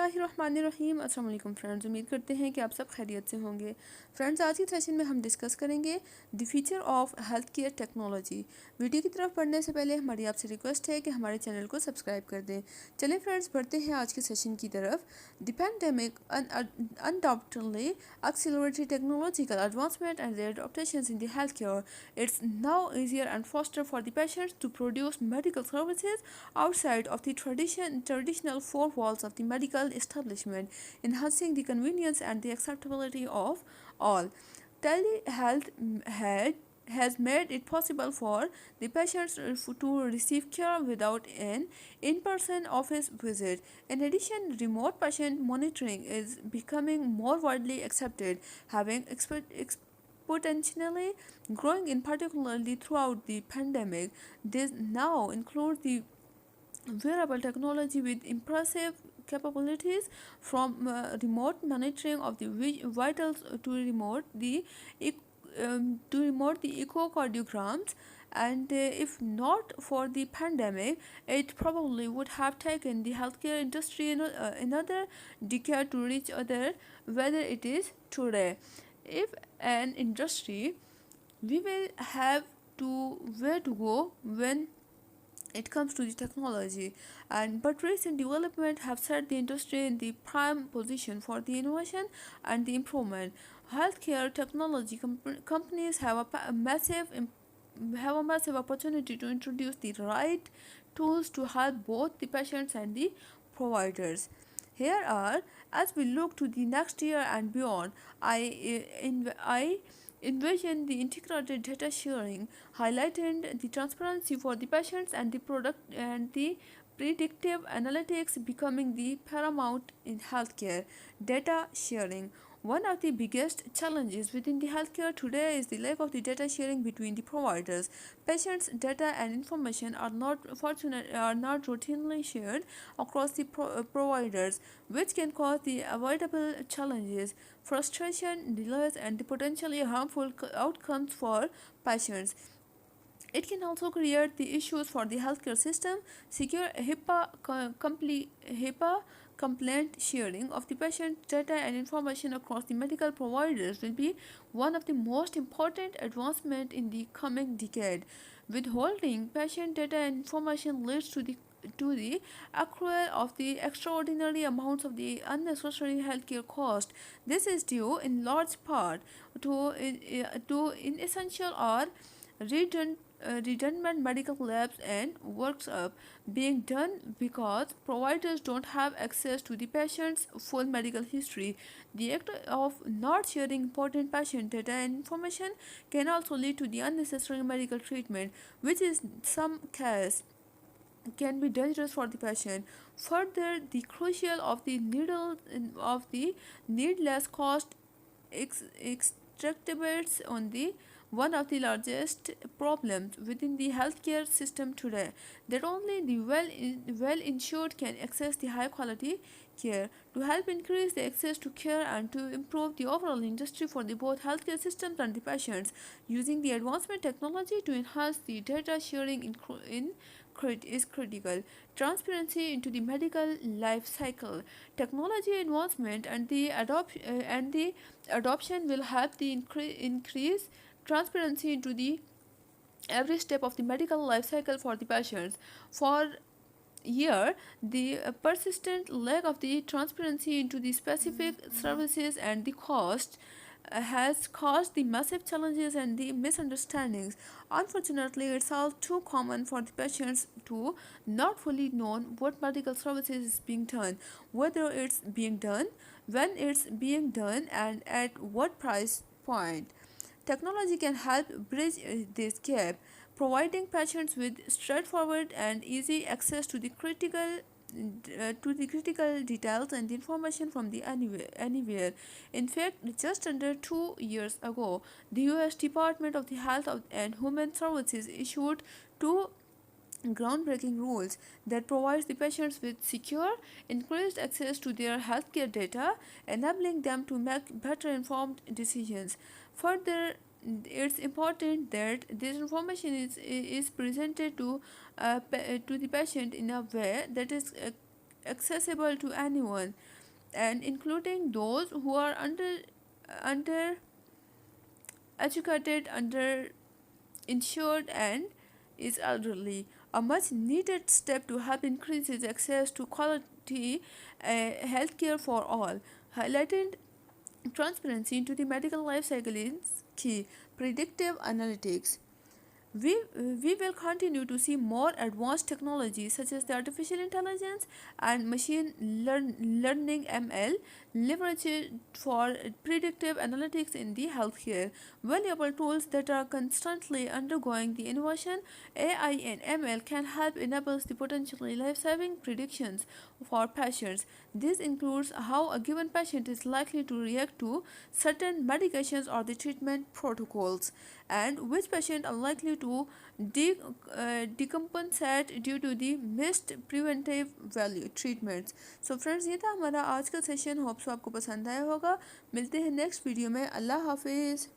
बिस्मिल्लाहिर्रहमानिर्रहीम। अस्सलाम वालेकुम फ्रेंड्स, उम्मीद करते हैं कि आप सब खैरियत से होंगे। फ्रेंड्स, आज की सेशन में हम डिस्कस करेंगे the future of health care technology. Video की तरफ बढ़ने से पहले हमारी आपसे रिक्वेस्ट है कि हमारे चैनल को सब्सक्राइब कर दें। चलें फ्रेंड्स, बढ़ते हैं आज के सेशन की तरफ। The pandemic undoubtedly accelerated technological advancement and their adaptations in the healthcare. It's now easier and faster for the patients to produce medical services outside of the traditional four walls of the medical establishment, enhancing the convenience and the acceptability of all. Telehealth has made it possible for the patients to receive care without an in-person office visit. In addition, remote patient monitoring is becoming more widely accepted, having exponentially growing in particularly throughout the pandemic. This now includes the wearable technology with impressive capabilities from remote monitoring of the vitals to remote the echocardiograms. And if not for the pandemic, it probably would have taken the healthcare industry another decade to reach other whether it is today. If an industry, we will have to where to go when it comes to the technology, and but recent development have set the industry in the prime position for the innovation and the improvement. Healthcare technology companies have a massive opportunity to introduce the right tools to help both the patients and the providers. Here are, as we look to the next year and beyond, I envision the integrated data sharing, highlighting the transparency for the patients and the product and the predictive analytics becoming the paramount in healthcare. Data sharing. One of the biggest challenges within the healthcare today is the lack of the data sharing between the providers. Patients' data and information are not routinely shared across the providers, which can cause the avoidable challenges, frustration, delays, and the potentially harmful outcomes for patients. It can also create the issues for the healthcare system. Secure HIPAA complaint sharing of the patient data and information across the medical providers will be one of the most important advancements in the coming decade. Withholding patient data and information leads to the accrual of the extraordinary amounts of the unnecessary healthcare cost. This is due in large part to inessential or redundant medical labs and workup being done because providers don't have access to the patient's full medical history. The act of not sharing important patient data and information can also lead to the unnecessary medical treatment, which in some cases can be dangerous for the patient. Further, the crucial of the needless cost extractables on the one of the largest problems within the healthcare system today, that only the well insured can access the high quality care. To help increase the access to care and to improve the overall industry for the both healthcare systems and the patients, using the advancement technology to enhance the data sharing is critical. Transparency into the medical life cycle. Technology advancement and the adoption will help the increase transparency into the every step of the medical life cycle for the patients. For here, the persistent lack of the transparency into the specific services and the cost has caused the massive challenges and the misunderstandings. Unfortunately, it's all too common for the patients to not fully know what medical services is being done, whether it's being done, when it's being done, and at what price point. Technology can help bridge this gap, providing patients with straightforward and easy access to the critical details and information from the anywhere. In fact, just under 2 years ago, the U.S. Department of the Health and Human Services issued two groundbreaking rules that provides the patients with secure, increased access to their healthcare data, enabling them to make better informed decisions. Further, it's important that this information is presented to the patient in a way that is accessible to anyone, and including those who are under educated, underinsured, and is elderly. A much needed step to help increase access to quality healthcare for all. Highlighting transparency into the medical life cycle is key. Predictive analytics. We will continue to see more advanced technologies such as the artificial intelligence and learning ML leveraged for predictive analytics in the healthcare. Valuable tools that are constantly undergoing the innovation, AI and ML can help enable the potentially life-saving predictions for patients. This includes how a given patient is likely to react to certain medications or the treatment protocols, and which patients are likely to decompensate due to the missed preventive value treatments. So friends, ये था हमारा आज का session. Hopes आपको पसंद आया होगा। मिलते हैं नेक्स्ट वीडियो में। अल्लाह हाफिज़।